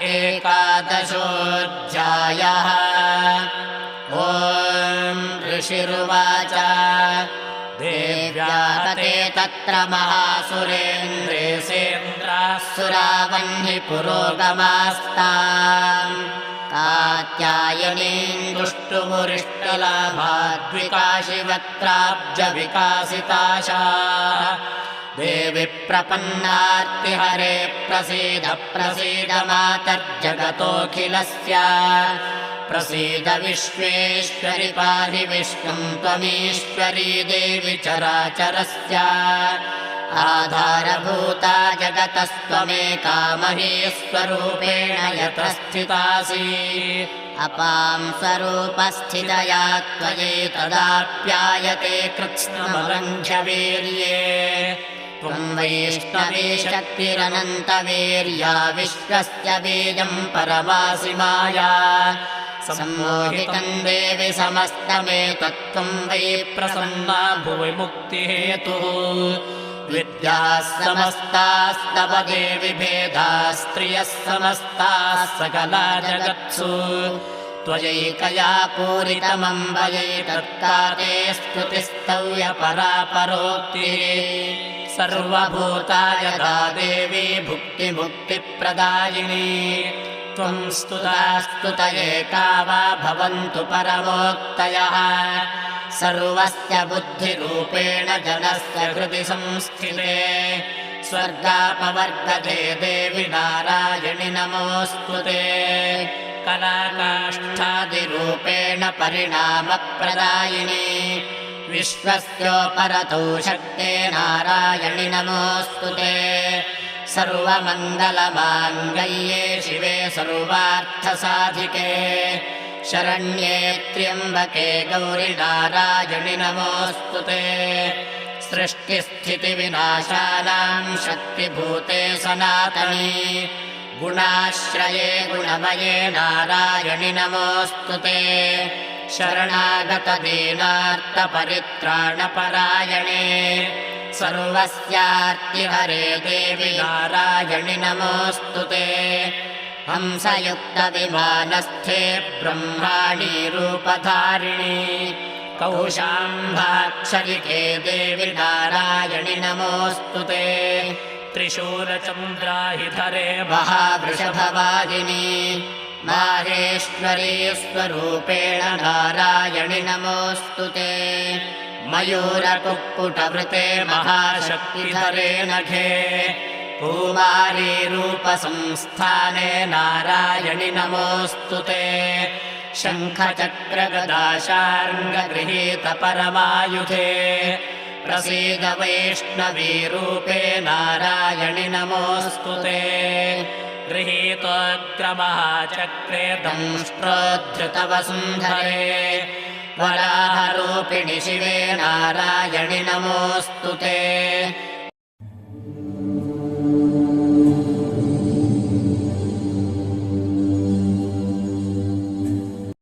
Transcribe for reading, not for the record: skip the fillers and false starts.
एकादशोऽध्यायः। ॐ ऋषिरुवाच देव्याः ते तत्र महासुरेन्द्रे सेन्द्रासुरावह्नि पुरोगमास्ताम् कात्यायनीम् दुष्टुमुरिष्टलाभाद्विकाशिवक्त्राब्जविकासिताशाः देवि प्रपन्नार्तिहरे प्रसीद प्रसीद मातर्जगतोऽखिलस्य प्रसीद विश्वेश्वरि पाहि विष्णुम् त्वमीश्वरी देवि चराचरस्य आधारभूता जगतस्त्वमेका महीस्वरूपेण यत्र स्थितासि अपां स्वरूपस्थितया त्वयैतदाप्यायते कृत्स्नमलङ्घ्यवीर्ये त्वं वैष्णवी शक्तिरनन्तवीर्या विश्वस्य बीजं परमासि माया सम्मोहितं देवि समस्तमेतत्त्वं वै प्रसन्ना भुवि मुक्तिहेतुः विद्याः समस्तास्तव देवि भेदाः स्त्रियः समस्ताः सकला जगत्सु त्वयैकया पूरितमम्बयैतत्काते स्तुतिस्तव्यपरापरोक्तिः सर्वभूताय यदा देवी भुक्तिमुक्तिप्रदायिनी त्वं स्तुतास्तुतयेका वा भवन्तु परमोक्तयः सर्वस्य बुद्धिरूपेण जनस्य हृदि संस्थिते स्वर्गापवर्गते देवि नारायणि नमोऽस्तु ते कलाकाष्ठादिरूपेण परिणामप्रदायिनी विश्वस्योपरतो शक्ते नारायणि नमोऽस्तु ते सर्वमङ्गलमाङ्गल्ये शिवे सर्वार्थसाधिके शरण्ये त्र्यम्बके गौरि नारायणि नमोऽस्तु ते सृष्टिस्थितिविनाशानां शक्तिभूते सनातनी गुणाश्रये गुणमये नारायणि नमोऽस्तु ते शरणागतदीनार्तपरित्राणपरायणे सर्वस्यार्तिहरे देवि नारायणि नमोऽस्तु ते हंसयुक्तविमानस्थे ब्रह्माणि रूपधारिणि कौशाम्भाक्षरिके देवि नारायणि नमोऽस्तु ते त्रिशूलचन्द्राहिधरे महावृषभवाहिनी माहेश्वरी स्वरूपेण नारायणि नमोऽस्तु ते मयूरकुक्कुटवृते महाशक्तिधरे नघे कुमारी रूपसंस्थाने नारायणि नमोऽस्तु ते शङ्खचक्रगदाशार्ङ्गगृहीतपरमायुधे प्रसीद वैष्णवीरूपे नारायणि नमोऽस्तु ते गृहीतोऽग्रमहाचक्रे दंष्ट्रोद्धृतवसुन्धरे वराहरूपिणि शिवे नारायणि नमोऽस्तु ते